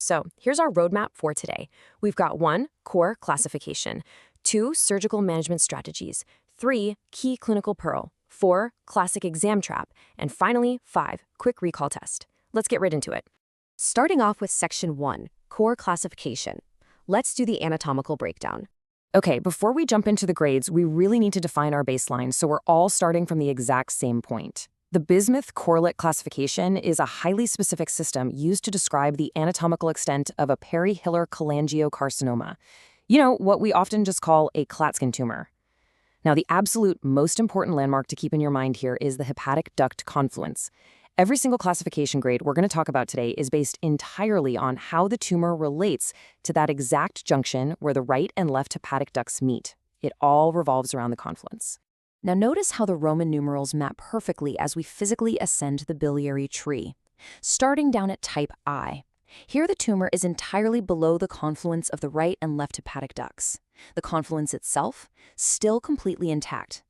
So here's our roadmap for today. We've got 1, core classification, 2, surgical management strategies, 3, key clinical pearl, 4, classic exam trap, and finally, 5, quick recall test. Let's get right into it. Starting off with section 1, core classification. Let's do the anatomical breakdown. Okay, before we jump into the grades, we really need to define our baseline so we're all starting from the exact same point. The Bismuth Corlette classification is a highly specific system used to describe the anatomical extent of a Hilar cholangiocarcinoma. You know, what we often just call a Klatskin tumor. Now, the absolute most important landmark to keep in your mind here is the hepatic duct confluence. Every single classification grade we're going to talk about today is based entirely on how the tumor relates to that exact junction where the right and left hepatic ducts meet. It all revolves around the confluence. Now notice how the Roman numerals map perfectly as we physically ascend the biliary tree. Starting down at type I. Here the tumor is entirely below the confluence of the right and left hepatic ducts. The confluence itself, still completely intact.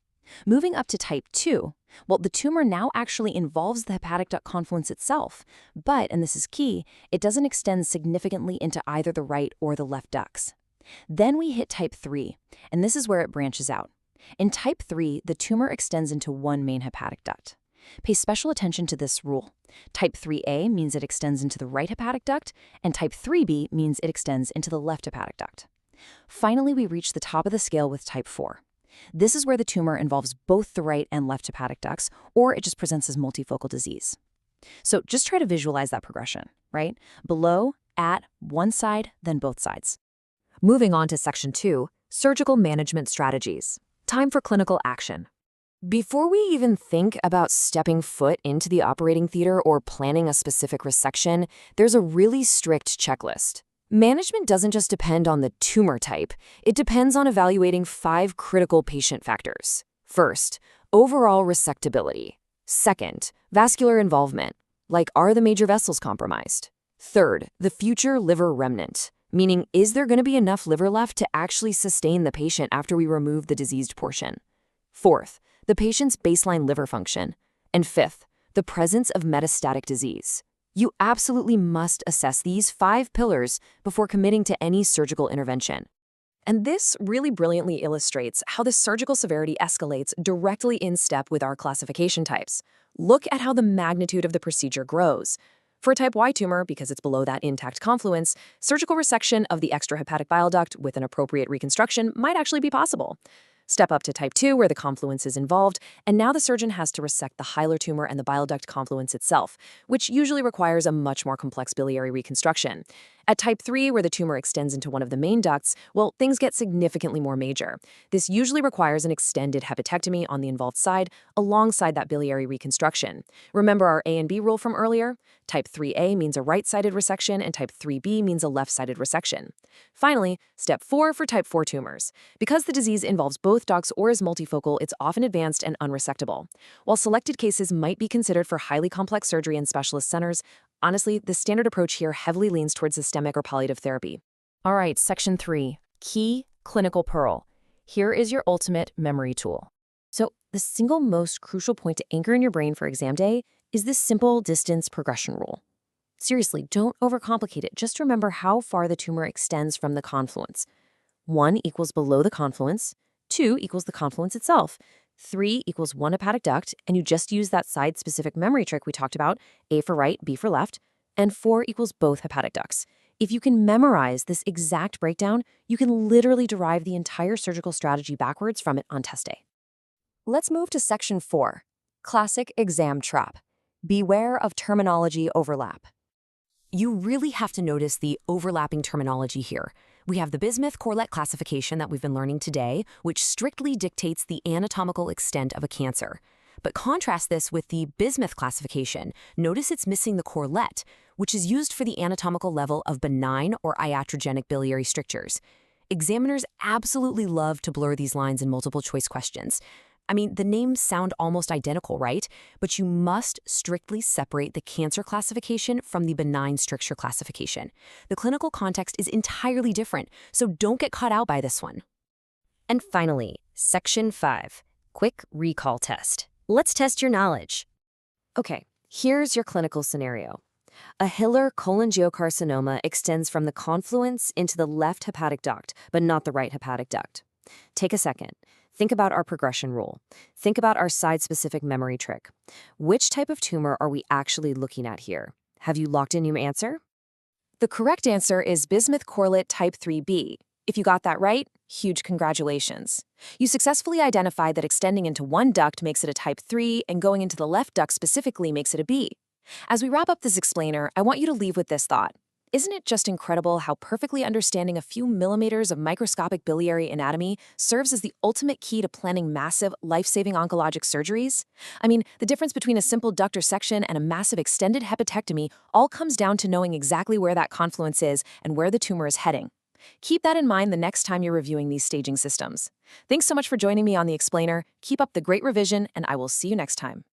Moving up to type 2, well, the tumor now actually involves the hepatic duct confluence itself, but, and this is key, it doesn't extend significantly into either the right or the left ducts. Then we hit type 3, and this is where it branches out. In type 3, the tumor extends into one main hepatic duct. Pay special attention to this rule. Type 3A means it extends into the right hepatic duct, and type 3B means it extends into the left hepatic duct. Finally, we reach the top of the scale with type 4. This is where the tumor involves both the right and left hepatic ducts, or it just presents as multifocal disease. So just try to visualize that progression, right? Below, at, one side, then both sides. Moving on to section 2, surgical management strategies. Time for clinical action. Before we even think about stepping foot into the operating theater or planning a specific resection, there's a really strict checklist. Management doesn't just depend on the tumor type, it depends on evaluating 5 critical patient factors. First, overall resectability. Second, vascular involvement, like are the major vessels compromised? Third, the future liver remnant, meaning is there going to be enough liver left to actually sustain the patient after we remove the diseased portion? Fourth, the patient's baseline liver function. And fifth, the presence of metastatic disease. You absolutely must assess these 5 pillars before committing to any surgical intervention. And this really brilliantly illustrates how the surgical severity escalates directly in step with our classification types. Look at how the magnitude of the procedure grows. For a type Y tumor, because it's below that intact confluence, surgical resection of the extrahepatic bile duct with an appropriate reconstruction might actually be possible. Step up to type 2, where the confluence is involved, and now the surgeon has to resect the hilar tumor and the bile duct confluence itself, which usually requires a much more complex biliary reconstruction. At type 3, where the tumor extends into one of the main ducts, well, things get significantly more major. This usually requires an extended hepatectomy on the involved side alongside that biliary reconstruction. Remember our A and B rule from earlier? Type 3A means a right-sided resection and type 3B means a left-sided resection. Finally, step 4 for type 4 tumors. Because the disease involves both ducts or is multifocal, it's often advanced and unresectable. While selected cases might be considered for highly complex surgery in specialist centers, honestly, the standard approach here heavily leans towards systemic or palliative therapy. All right, section 3, key clinical pearl. Here is your ultimate memory tool. So the single most crucial point to anchor in your brain for exam day is this simple distance progression rule. Seriously, don't overcomplicate it. Just remember how far the tumor extends from the confluence. 1 equals below the confluence, 2 equals the confluence itself, 3 equals 1 hepatic duct, and you just use that side-specific memory trick we talked about, A for right, B for left, and 4 equals both hepatic ducts. If you can memorize this exact breakdown, you can literally derive the entire surgical strategy backwards from it on test day. Let's move to section 4, classic exam trap. Beware of terminology overlap. You really have to notice the overlapping terminology here. We have the Bismuth Corlette classification that we've been learning today, which strictly dictates the anatomical extent of a cancer. But contrast this with the Bismuth classification. Notice it's missing the Corlette, which is used for the anatomical level of benign or iatrogenic biliary strictures. Examiners absolutely love to blur these lines in multiple choice questions. I mean, the names sound almost identical, right? But you must strictly separate the cancer classification from the benign stricture classification. The clinical context is entirely different, so don't get caught out by this one. And finally, section 5, quick recall test. Let's test your knowledge. Okay, here's your clinical scenario. A Hilar cholangiocarcinoma extends from the confluence into the left hepatic duct, but not the right hepatic duct. Take a second. Think about our progression rule. Think about our site-specific memory trick. Which type of tumor are we actually looking at here? Have you locked in your answer? The correct answer is Bismuth Corlette type 3B. If you got that right, huge congratulations. You successfully identified that extending into one duct makes it a type 3 and going into the left duct specifically makes it a B. As we wrap up this explainer, I want you to leave with this thought. Isn't it just incredible how perfectly understanding a few millimeters of microscopic biliary anatomy serves as the ultimate key to planning massive, life-saving oncologic surgeries? I mean, the difference between a simple duct resection and a massive extended hepatectomy all comes down to knowing exactly where that confluence is and where the tumor is heading. Keep that in mind the next time you're reviewing these staging systems. Thanks so much for joining me on The Explainer. Keep up the great revision, and I will see you next time.